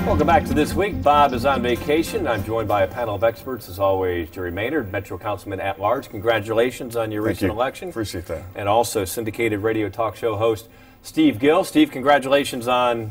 Welcome back to This Week. Bob is on vacation. I'm joined by a panel of experts, as always, Jerry Maynard, Metro Councilman at Large. Congratulations on your recent election. Appreciate that. And also syndicated radio talk show host Steve Gill. Steve, congratulations on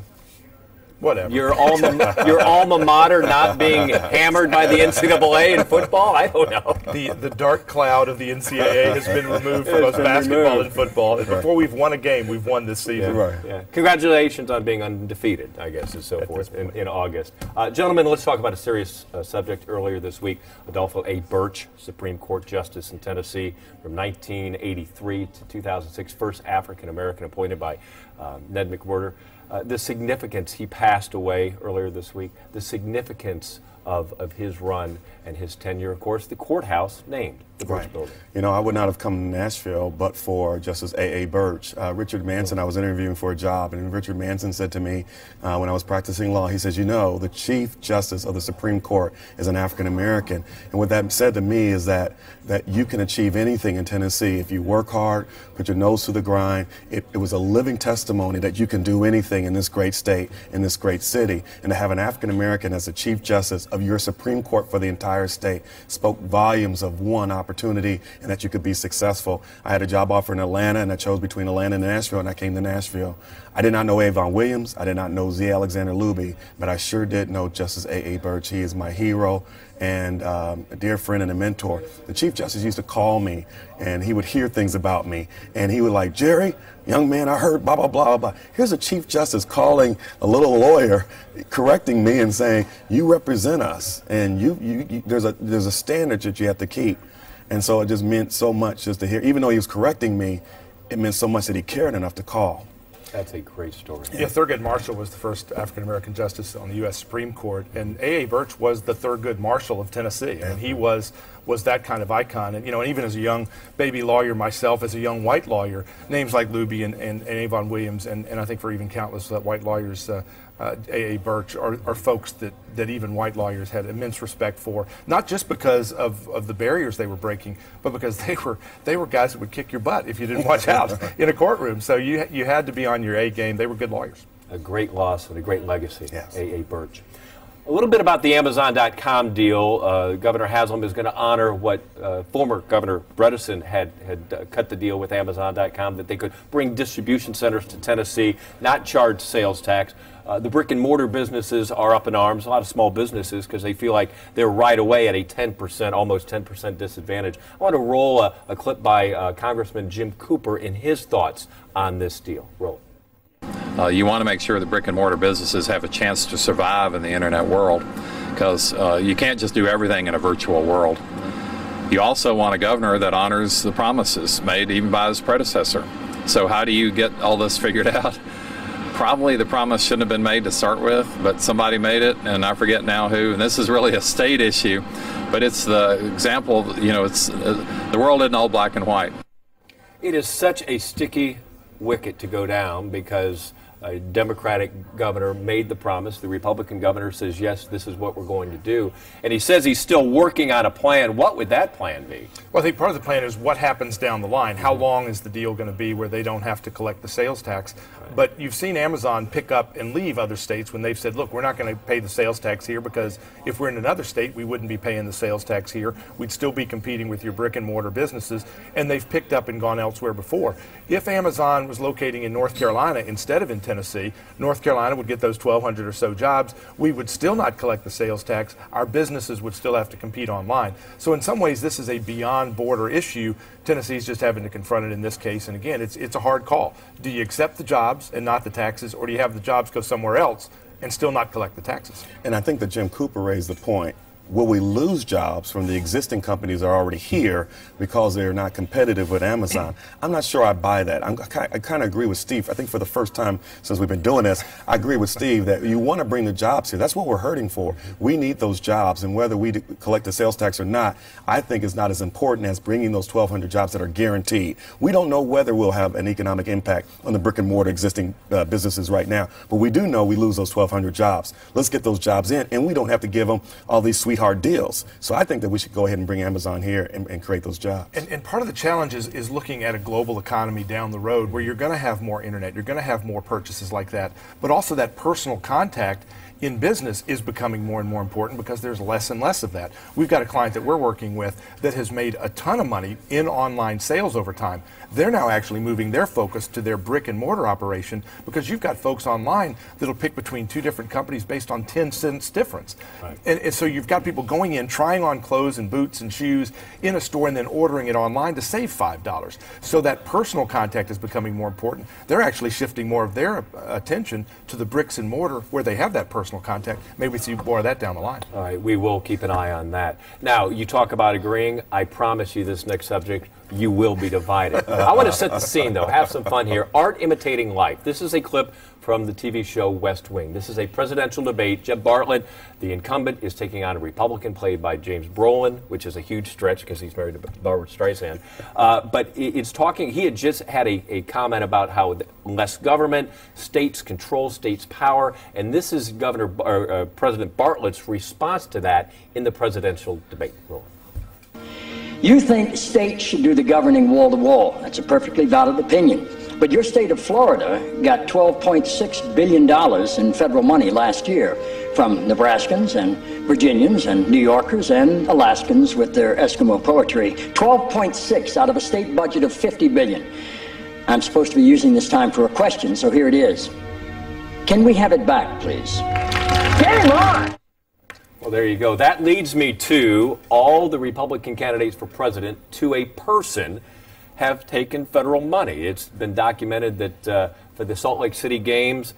your alma mater not being hammered by the NCAA in football. I don't know. The dark cloud of the NCAA has been removed from both basketball and football. And before we've won a game, we've won this season. Yeah. Right. Yeah. Congratulations on being undefeated, I guess, and so forth in August. Gentlemen, let's talk about a serious subject. Earlier this week, Adolfo A. Birch, Supreme Court Justice in Tennessee from 1983 to 2006, first African-American appointed by Ned McWhorter. The significance, he passed away earlier this week, the significance of his run and his tenure. Of course, the courthouse named the Birch Building. You know, I would not have come to Nashville but for Justice A.A. Birch. Richard Manson, I was interviewing for a job, and Richard Manson said to me when I was practicing law, he says, you know, the Chief Justice of the Supreme Court is an African American. And what that said to me is that you can achieve anything in Tennessee if you work hard, put your nose to the grind. It was a living testimony that you can do anything in this great state, in this great city. And to have an African American as the Chief Justice of your Supreme Court for the entire state spoke volumes of one opportunity and that you could be successful. I had a job offer in Atlanta, and I chose between Atlanta and Nashville, and I came to Nashville. I did not know Avon Williams. I did not know Z. Alexander Luby, but I sure did know Justice A.A. Birch. He is my hero and a dear friend and a mentor. The Chief Justice used to call me, and he would hear things about me, and he would like, Jerry, young man, I heard blah, blah, blah, blah. Here's a Chief Justice calling a little lawyer, correcting me and saying, you represent us, and there's a standard that you have to keep. And so it just meant so much just to hear, even though he was correcting me, it meant so much that he cared enough to call. That's a great story. Yeah, Thurgood Marshall was the first African-American justice on the U.S. Supreme Court, and A.A. Birch was the Thurgood Marshall of Tennessee, and he was that kind of icon. And, you know, and even as a young baby lawyer myself, as a young white lawyer, names like Luby and Avon Williams, and I think for even countless white lawyers, A.A. Birch are folks that even white lawyers had immense respect for, not just because of the barriers they were breaking, but because they were guys that would kick your butt if you didn't watch out in a courtroom. So you had to be on your A game. They were good lawyers. A great loss and a great legacy, yes. A.A. Birch. A little bit about the Amazon.com deal. Governor Haslam is going to honor what former Governor Bredesen had cut the deal with Amazon.com, that they could bring distribution centers to Tennessee, not charge sales tax. The brick and mortar businesses are up in arms, a lot of small businesses, because they feel like they're right away at a 10%, almost 10% disadvantage. I want to roll a clip by Congressman Jim Cooper in his thoughts on this deal. Roll. You want to make sure the brick and mortar businesses have a chance to survive in the internet world, because you can't just do everything in a virtual world. You also want a governor that honors the promises made even by his predecessor. So how do you get all this figured out? Probably the promise shouldn't have been made to start with, but somebody made it, and I forget now who. And this is really a state issue, but it's the example, you know, it's the world isn't all black and white. It is such a sticky wicket to go down, because a Democratic governor made the promise. The Republican governor says, yes, this is what we're going to do. And he says he's still working on a plan. What would that plan be? Well, I think part of the plan is what happens down the line. How long is the deal going to be where they don't have to collect the sales tax? Right. But you've seen Amazon pick up and leave other states when they've said, look, we're not going to pay the sales tax here, because if we're in another state, we wouldn't be paying the sales tax here. We'd still be competing with your brick and mortar businesses. And they've picked up and gone elsewhere before. If Amazon was locating in North Carolina instead of in Tennessee, North Carolina would get those 1,200 or so jobs. We would still not collect the sales tax. Our businesses would still have to compete online. So in some ways, this is a beyond border issue. Tennessee's just having to confront it in this case. And again, it's a hard call. Do you accept the jobs and not the taxes, or do you have the jobs go somewhere else and still not collect the taxes? And I think that Jim Cooper raised the point. Will we lose jobs from the existing companies that are already here because they're not competitive with Amazon? I'm not sure I buy that. I kind of agree with Steve. I think for the first time since we've been doing this, I agree with Steve that you want to bring the jobs here. That's what we're hurting for. We need those jobs, and whether we collect the sales tax or not, I think is not as important as bringing those 1,200 jobs that are guaranteed. We don't know whether we'll have an economic impact on the brick and mortar existing businesses right now, but we do know we lose those 1,200 jobs. Let's get those jobs in, and we don't have to give them all these sweet sweetheart deals. So I think that we should go ahead and bring Amazon here and create those jobs. And part of the challenge is looking at a global economy down the road where you're going to have more internet, you're going to have more purchases like that, but also that personal contact in business is becoming more and more important because there's less and less of that. We've got a client that we're working with that has made a ton of money in online sales over time. They're now actually moving their focus to their brick and mortar operation because you've got folks online that'll pick between two different companies based on 10 cents difference. Right. And so you've got people going in, trying on clothes and boots and shoes in a store and then ordering it online to save $5. So that personal contact is becoming more important. They're actually shifting more of their attention to the bricks and mortar where they have that personal contact. Maybe we see more of that down the line. All right, we will keep an eye on that. Now, you talk about agreeing. I promise you this next subject, you will be divided. I want to set the scene, though. Have some fun here. Art imitating life. This is a clip from the TV show West Wing. This is a presidential debate. Jeb Bartlett, the incumbent, is taking on a Republican played by James Brolin, which is a huge stretch because he's married to Barbara Streisand. But it's talking, he had just had a comment about how less government, states control, states power, and this is President Bartlett's response to that in the presidential debate. Roland. You think states should do the governing wall to wall. That's a perfectly valid opinion. But your state of Florida got $12.6 billion in federal money last year from Nebraskans and Virginians and New Yorkers and Alaskans with their Eskimo poetry. 12.6 out of a state budget of $50 billion. I'm supposed to be using this time for a question, so here it is. Can we have it back, please? Game on! Well, there you go. That leads me to all the Republican candidates for president, to a person, have taken federal money. It's been documented that for the Salt Lake City Games,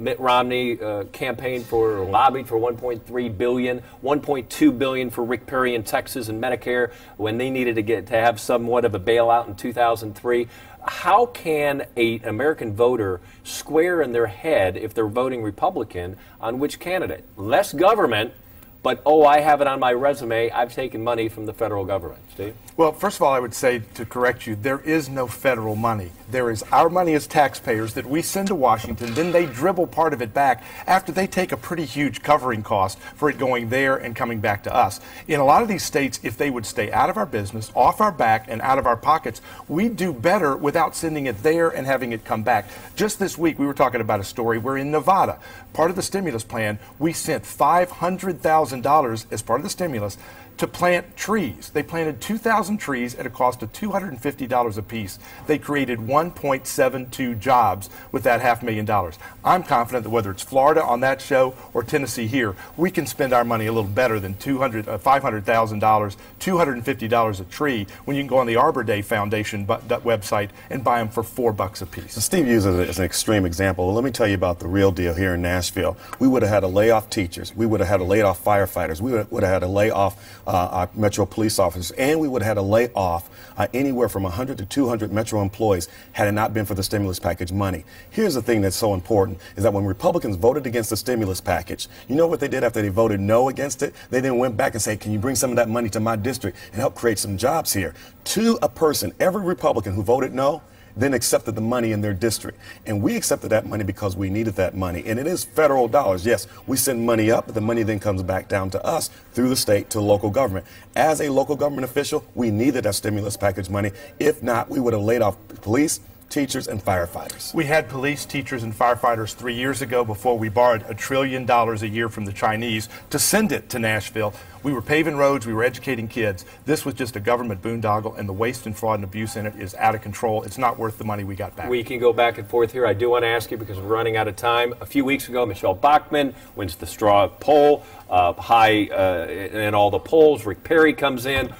Mitt Romney campaigned for, or lobbied for $1.3 billion, $1.2 billion for Rick Perry in Texas and Medicare when they needed to have somewhat of a bailout in 2003. How can an American voter square in their head, if they're voting Republican, on which candidate? Less government, but, oh, I have it on my resume, I've taken money from the federal government. Steve? Well, first of all, I would say, to correct you, there is no federal money. There is our money as taxpayers that we send to Washington, then they dribble part of it back after they take a pretty huge covering cost for it going there and coming back to us. In a lot of these states, if they would stay out of our business, off our back, and out of our pockets, we'd do better without sending it there and having it come back. Just this week, we were talking about a story where in Nevada, part of the stimulus plan, we sent $500,000 as part of the stimulus to plant trees. They planted 2,000 trees at a cost of $250 a piece. They created 1.72 jobs with that $500,000. I'm confident that whether it's Florida on that show or Tennessee here, we can spend our money a little better than $500,000, $250 a tree when you can go on the Arbor Day Foundation website and buy them for $4 a piece. Steve uses it as an extreme example. Well, let me tell you about the real deal here in Nashville. We would have had to lay off teachers. We would have had to lay off firefighters. We would have had to lay off our Metro police officers, and we would have had to lay off anywhere from 100 to 200 Metro employees had it not been for the stimulus package money. Here's the thing that's so important, is that when Republicans voted against the stimulus package, you know what they did after they voted no against it? They then went back and said, can you bring some of that money to my district and help create some jobs here? To a person, every Republican who voted no, then accepted the money in their district. And we accepted that money because we needed that money. And it is federal dollars. Yes, we send money up, but the money then comes back down to us through the state to local government. As a local government official, we needed that stimulus package money. If not, we would have laid off police, teachers, and firefighters. We had police, teachers, and firefighters 3 years ago before we borrowed $1 trillion a year from the Chinese to send it to Nashville. We were paving roads, we were educating kids. This was just a government boondoggle, and the waste and fraud and abuse in it is out of control. It's not worth the money we got back. We can go back and forth here. I do want to ask you, because we're running out of time. A few weeks ago, Michelle Bachmann wins the straw poll, high in all the polls. Rick Perry comes in.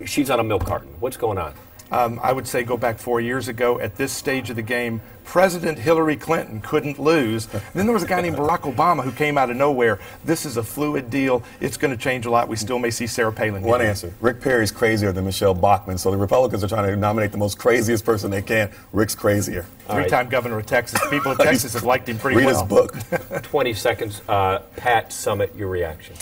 She's on a milk carton. What's going on? I would say go back 4 years ago. At this stage of the game, President Hillary Clinton couldn't lose. And then there was a guy named Barack Obama who came out of nowhere. This is a fluid deal. It's going to change a lot. We still may see Sarah Palin. One answer. Rick Perry's crazier than Michelle Bachmann, so the Republicans are trying to nominate the most craziest person they can. Rick's crazier. Three-time governor of Texas. People in Texas have liked him pretty well. Read his book. 20 seconds. Pat Summitt, your reaction.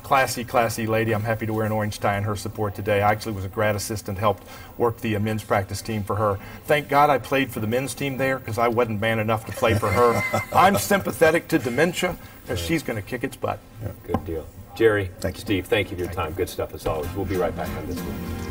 Classy lady. I'm happy to wear an orange tie in her support today. I actually was a grad assistant, helped work the men's practice team for her. Thank God I played for the men's team there because I wasn't man enough to play for her. I'm sympathetic to dementia because she's going to kick its butt. Good deal. Jerry, Thank you. Steve, thank you for your time. Good stuff as always. We'll be right back on this one.